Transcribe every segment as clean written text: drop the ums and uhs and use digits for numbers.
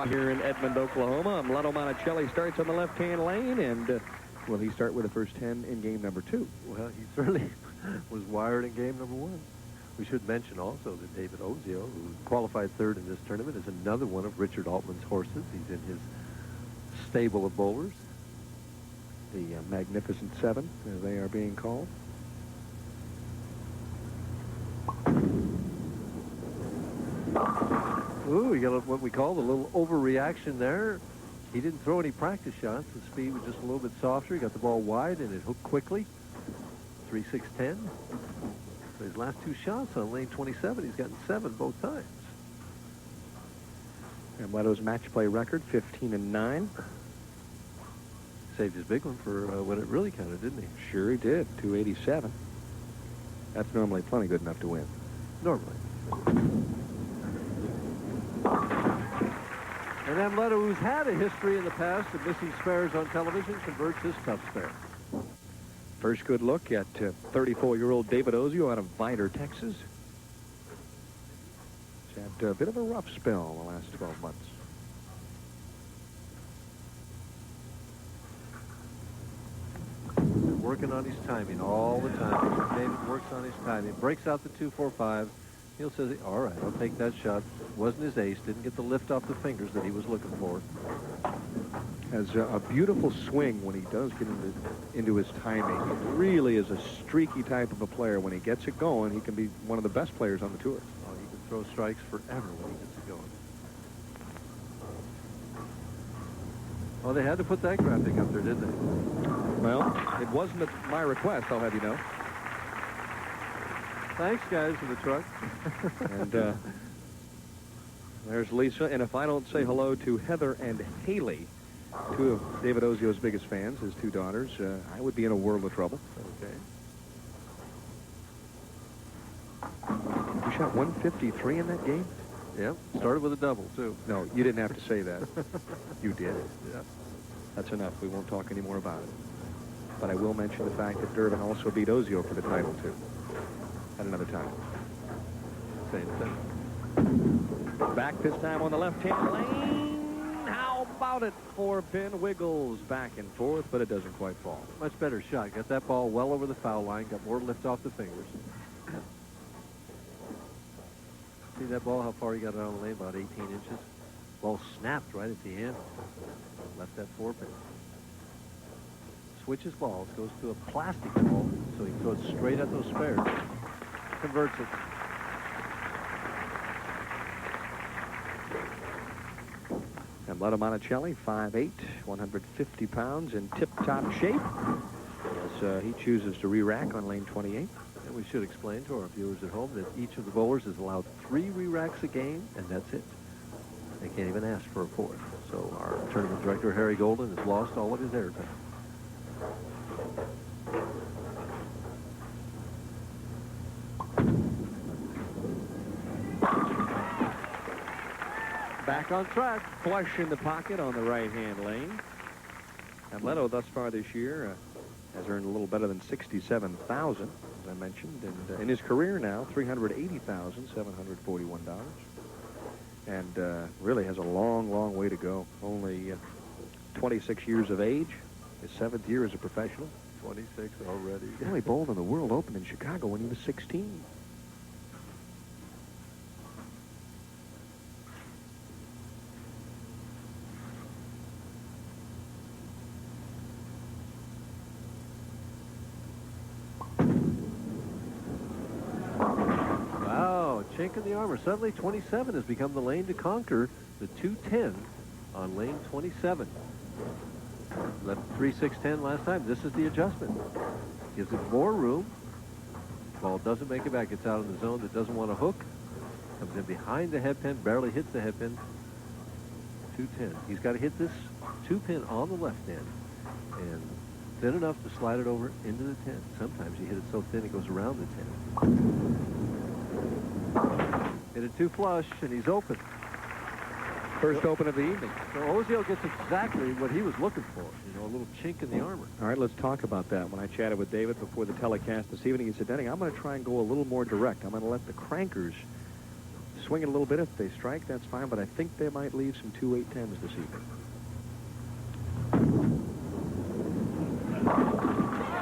Here in Edmond, Oklahoma, Monacelli starts on the left-hand lane, and will he start with the first 10 in game number 2? Well, he certainly was wired in game number 1. We should mention also that David Ozio, who qualified third in this tournament, is another one of Richard Altman's horses. He's in his stable of bowlers. The Magnificent Seven, as they are being called. Ooh, you got what we call the little overreaction there. He didn't throw any practice shots. The speed was just a little bit softer. He got the ball wide, and it hooked quickly. 3-6-10. His last 2 shots on lane 27, he's gotten 7 both times. And Leto's match play record, 15-9. Saved his big one for when it really counted, didn't he? Sure he did. 287. That's normally plenty good enough to win. Normally. And then Leto, who's had a history in the past of missing spares on television, converts his tough spare. First good look at 34-year-old David Ozio out of Vidor, Texas. He's had a bit of a rough spell the last 12 months. Been working on his timing all the time. David works on his timing. Breaks out the 2-4-5. He'll say, all right, I'll take that shot. Wasn't his ace. Didn't get the lift off the fingers that he was looking for. Has a beautiful swing when he does get into his timing. He really is a streaky type of a player. When he gets it going, he can be one of the best players on the tour. Oh, he can throw strikes forever when he gets it going. Oh, they had to put that graphic up there, didn't they? Well, it wasn't at my request, I'll have you know. Thanks, guys, for the truck. And there's Lisa. And if I don't say hello to Heather and Haley, 2 of David Ozio's biggest fans, his 2 daughters, I would be in a world of trouble. Okay. You shot 153 in that game? Yep. Started with a double, too. No, you didn't have to say that. You did. Yeah. That's enough. We won't talk anymore about it. But I will mention the fact that Durbin also beat Ozio for the title, too. At another time. Same thing. Back this time on the left-hand lane. How about it? 4-pin wiggles back and forth, but it doesn't quite fall. Much better shot. Got that ball well over the foul line. Got more lift off the fingers. See that ball, how far he got it on the lane? About 18 inches. Ball snapped right at the end. Left that 4-pin. Switches balls. Goes to a plastic ball, so he throws straight at those spares. Converts it. And Leto Monacelli, 5'8", 150 pounds, in tip-top shape, as he chooses to re-rack on lane 28. And we should explain to our viewers at home that each of the bowlers is allowed 3 re-racks a game, and that's it. They can't even ask for a 4th. So our tournament director, Harry Golden, has lost all of his airtime. Back on track. Flush in the pocket on the right-hand lane. And Leto, thus far this year, has earned a little better than $67,000, as I mentioned. And in his career now, $380,741. And really has a long, long way to go. Only 26 years of age. His 7th year as a professional. 26 already. He only bowled in the World Open in Chicago when he was 16. Chink in the armor. Suddenly 27 has become the lane to conquer the 210 on lane 27. Left 3-6-10 last time. This is the adjustment. Gives it more room. Ball doesn't make it back. It's out in the zone that doesn't want to hook. Comes in behind the head pin. Barely hits the head pin. 210. He's got to hit this 2-pin on the left end. And thin enough to slide it over into the 10. Sometimes you hit it so thin it goes around the 10. Hit it 2 flush, and he's open. First open of the evening. So Ozio gets exactly what he was looking for, you know, a little chink in the armor. All right, let's talk about that. When I chatted with David before the telecast this evening, he said, Denny, I'm going to try and go a little more direct. I'm going to let the crankers swing it a little bit. If they strike, that's fine, but I think they might leave some 2-8-10s this evening.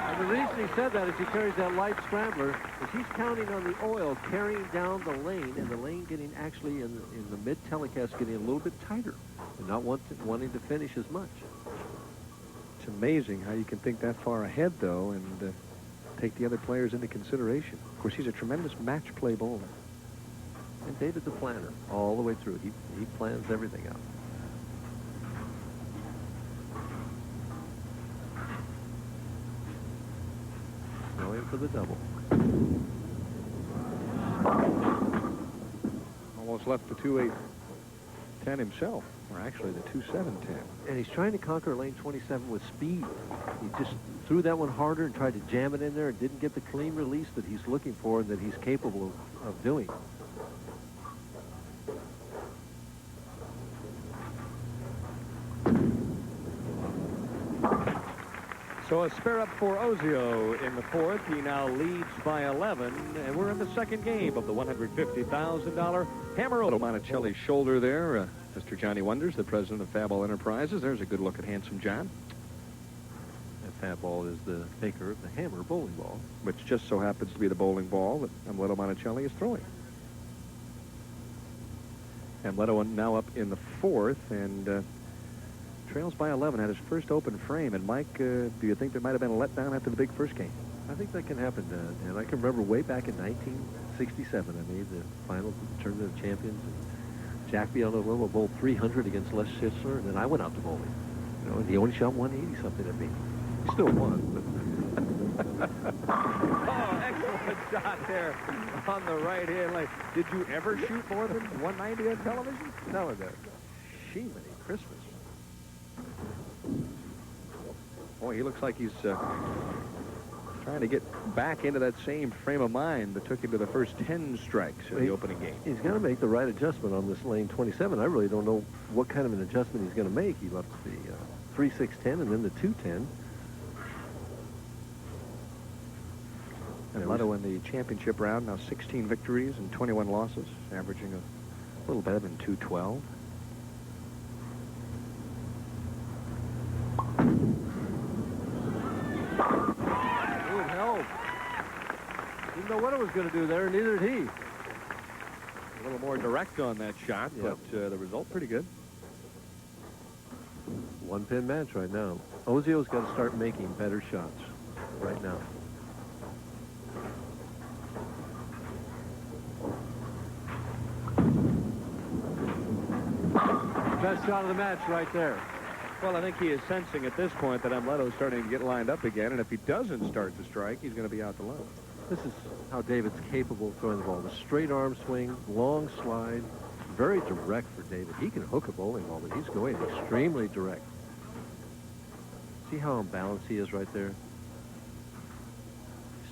And the reason he said that is he carries that light scrambler, is he's counting on the oil carrying down the lane, and the lane getting actually in the mid-telecast getting a little bit tighter, and not wanting to finish as much. It's amazing how you can think that far ahead, though, and take the other players into consideration. Of course, he's a tremendous match play bowler. And David's a planner all the way through. He plans everything out. Going for the double. Almost left the 2-8-10 himself, or actually the 2-7-10. And he's trying to conquer lane 27 with speed. He just threw that one harder and tried to jam it in there and didn't get the clean release that he's looking for and that he's capable of doing. So a spare up for Ozio in the fourth. He now leads by 11, and we're in the second game of the $150,000 hammer over Monacelli's shoulder there. Mr. Johnny Wonders, the president of Fab Ball Enterprises. There's a good look at Handsome John. And Fab Ball is the maker of the hammer bowling ball, which just so happens to be the bowling ball that Amleto Monacelli is throwing. Amleto now up in the fourth, and trails by 11, had his first open frame. And Mike, do you think there might have been a letdown after the big first game? I think that can happen, and I can remember way back in 1967, I made the finals of the Tournament of Champions, and Jack Biello bowled 300 against Les Schistler, and then I went out to bowling. You know, and he only shot 180 something at me. He still won, but oh, excellent shot there on the right hand lane. Did you ever shoot more than 190 on television? no, no. Shemini Christmas. Boy, he looks like he's trying to get back into that same frame of mind that took him to the first 10 strikes in the opening game. He's got to make the right adjustment on this lane 27. I really don't know what kind of an adjustment he's going to make. He left the 3-6-10 and then the 2-10. And Amleto in the championship round, now 16 victories and 21 losses, averaging a little better than 212. Didn't know what it was going to do there, neither did he. A little more direct on that shot, yep. But the result pretty good. One-pin match right now. Ozio's got to start making better shots right now. Best shot of the match right there. Well, I think he is sensing at this point that Amleto's starting to get lined up again, and if he doesn't start to strike, he's going to be out the low. This is how David's capable of throwing the ball. The straight arm swing, long slide, very direct for David. He can hook a bowling ball, but he's going extremely direct. See how unbalanced he is right there?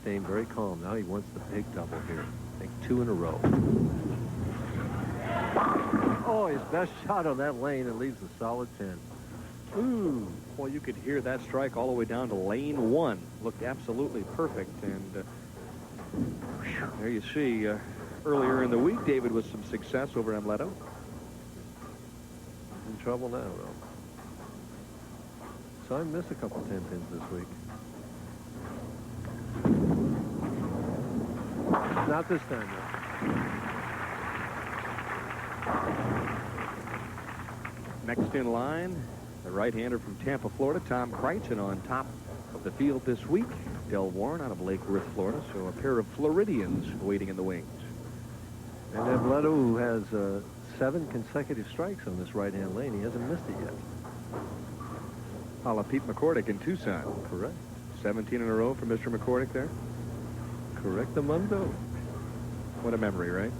Staying very calm. Now he wants the big double here. I think 2 in a row. Oh, his best shot on that lane and leaves a solid 10. Ooh, well, you could hear that strike all the way down to lane 1. Looked absolutely perfect, and there you see, earlier in the week, David with some success over Amleto. In trouble now, though. So I missed a couple 10 pins this week. Not this time, though. Next in line, the right-hander from Tampa, Florida, Tom Crichton, on top of the field this week. Del Warren out of Lake Worth, Florida. So a pair of Floridians waiting in the wings. And Amleto, who has 7 consecutive strikes on this right-hand lane, he hasn't missed it yet. A la Pete McCordick in Tucson. Correct. 17 in a row for Mr. McCordick there. Correctamundo. What a memory, right?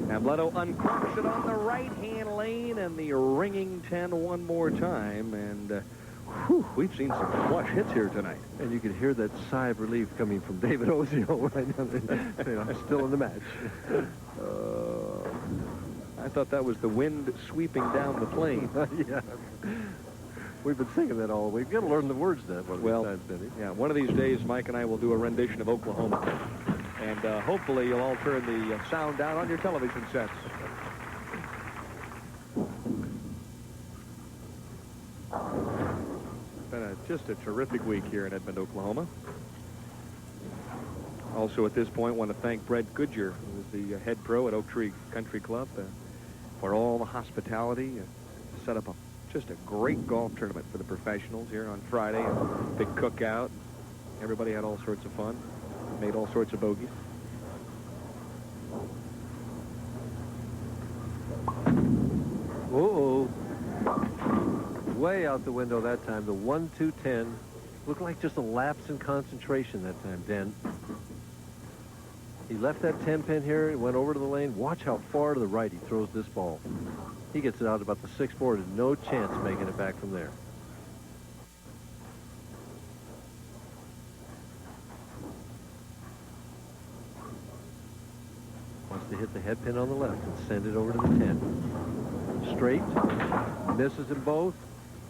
Amleto uncrooks it on the right-hand lane, and the ringing 10 one more time, and we've seen some flush hits here tonight. And you could hear that sigh of relief coming from David Ozio right now. I'm still in the match. I thought that was the wind sweeping down the plain. Yeah. We've been singing that all week. We've got to learn the words to that one Well, of these times, Denny. yeah, one of these days, Mike and I will do a rendition of Oklahoma. And hopefully you'll all turn the sound down on your television sets. It's been just a terrific week here in Edmond, Oklahoma. Also at this point, want to thank Brett Goodyear, who is the head pro at Oak Tree Country Club, for all the hospitality. Set up just a great golf tournament for the professionals here on Friday. A big cookout. Everybody had all sorts of fun. Made all sorts of bogeys. Uh-oh. Way out the window that time. The 1-2-10 looked like just a lapse in concentration that time, Den. He left that 10-pin here and went over to the lane. Watch how far to the right he throws this ball. He gets it out about the 6th board and no chance of making it back from there. Wants to hit the head pin on the left and send it over to the 10. Straight. Misses them both.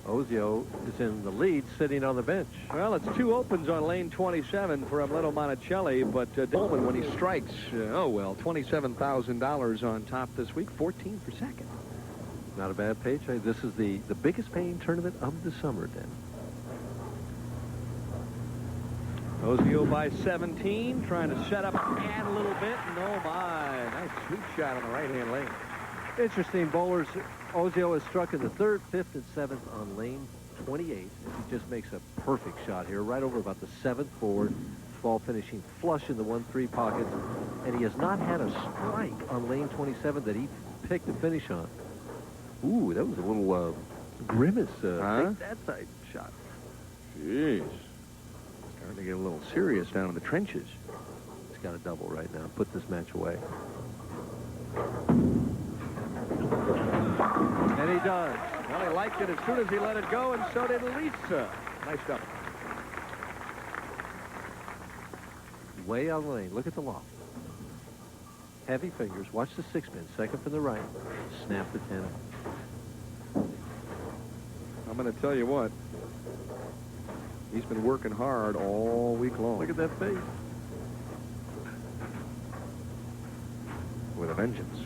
Ozio is in the lead, sitting on the bench. Well, it's 2 opens on lane 27 for Amleto Monacelli, but Dolman, when he strikes, oh well, $27,000 on top this week, 14 for second. Not a bad paycheck. This is the biggest paying tournament of the summer, then. Ozio by 17, trying to set up and a little bit. And oh my, nice sweet shot on the right-hand lane. Interesting bowlers. Ozio is struck in the 3rd, 5th, and 7th on lane 28. He just makes a perfect shot here, right over about the 7th board. Ball finishing flush in the 1-3 pocket. And he has not had a strike on lane 27 that he picked to finish on. Ooh, that was a little grimace. Take that side shot. Jeez. Starting to get a little serious down in the trenches. He's got a double right now. Put this match away. And he does. Well, he liked it as soon as he let it go, and so did Lisa. Nice double. Way out of the lane. Look at the loft. Heavy fingers. Watch the 6-pin. Second from the right. Snap the 10 up. I'm going to tell you what. He's been working hard all week long. Look at that face. With a vengeance.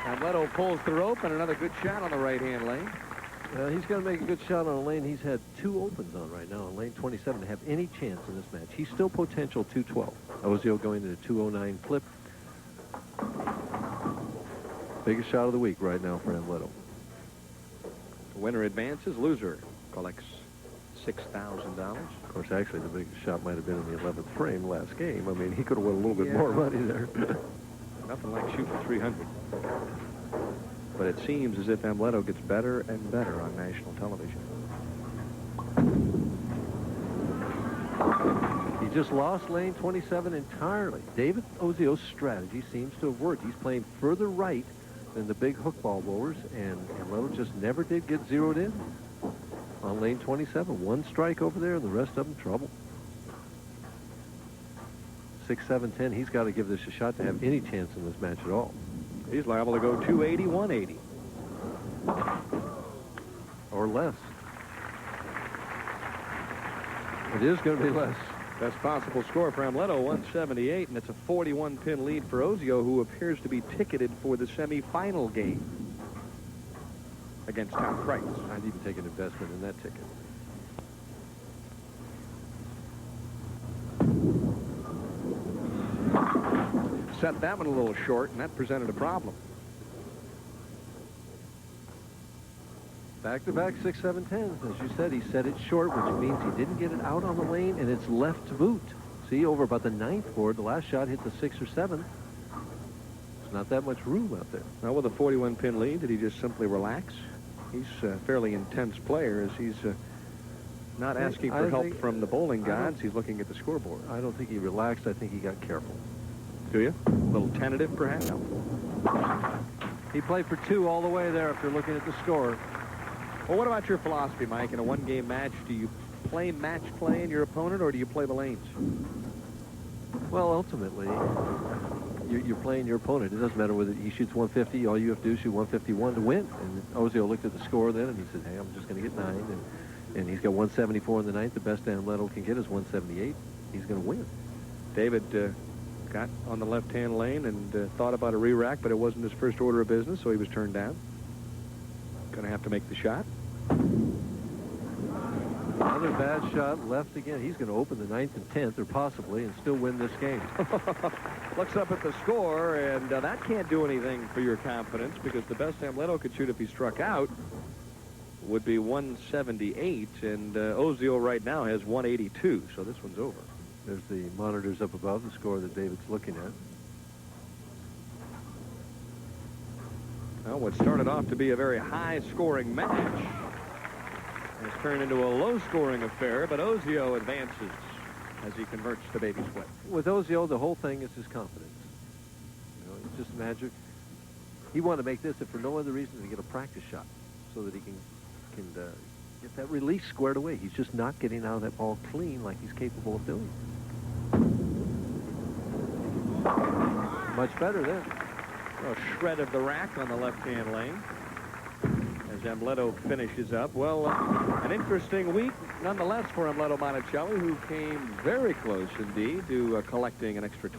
Amleto pulls the rope, and another good shot on the right-hand lane. He's got to make a good shot on a lane he's had 2 opens on right now on lane 27 to have any chance in this match. He's still potential 212. Ozio going to the 209 flip. Biggest shot of the week right now for Amleto. The winner advances. Loser collects $6,000. Of course, actually, the biggest shot might have been in the 11th frame last game. I mean, he could have won a little bit more money there. Nothing like shooting 300. But it seems as if Amleto gets better and better on national television. He just lost lane 27 entirely. David Ozio's strategy seems to have worked. He's playing further right than the big hook ball bowlers, and Amleto just never did get zeroed in on lane 27. 1 strike over there, and the rest of them trouble. 6, 7, 10. He's got to give this a shot to have any chance in this match at all. He's liable to go 280, 180. Or less. It is going to be less. Best possible score for Amleto, 178, and it's a 41-pin lead for Ozio, who appears to be ticketed for the semifinal game against Tom Price. I'd even take an investment in that ticket. Set that one a little short, and that presented a problem. Back-to-back 6, 7, 10s. As you said, he set it short, which means he didn't get it out on the lane, and it's left to boot. See, over about the 9th board, the last shot hit the 6 or 7. There's not that much room out there. Now, with a 41-pin lead, did he just simply relax? He's a fairly intense player, as he's not asking for help from the bowling gods. He's looking at the scoreboard. I don't think he relaxed. I think he got careful. Do you? A little tentative, perhaps? No. He played for 2 all the way there after looking at the score. Well, what about your philosophy, Mike? In a one-game match, do you play match play in your opponent, or do you play the lanes? Well, ultimately, you're playing your opponent. It doesn't matter whether he shoots 150. All you have to do is shoot 151 to win. And Ozio looked at the score then, and he said, hey, I'm just going to get 9. And he's got 174 in the ninth. The best Amleto can get is 178. He's going to win. David got on the left-hand lane and thought about a re-rack, but it wasn't his first order of business, so he was turned down. Going to have to make the shot. Another bad shot left again. He's going to open the 9th and 10th, or possibly, and still win this game. Looks up at the score, and that can't do anything for your confidence, because the best Amleto could shoot if he struck out would be 178, and Ozio right now has 182, so this one's over. There's the monitors up above, the score that David's looking at. Well, what started off to be a very high-scoring match has turned into a low-scoring affair, but Ozio advances as he converts to baby split. With Ozio, the whole thing is his confidence. You know, it's just magic. He wanted to make this, if for no other reason, to get a practice shot so that he can get that release squared away. He's just not getting out of that ball clean like he's capable of doing. Much better then. A shred of the rack on the left-hand lane as Amleto finishes up. Well, an interesting week nonetheless for Amleto Monacelli, who came very close indeed to collecting an extra 20.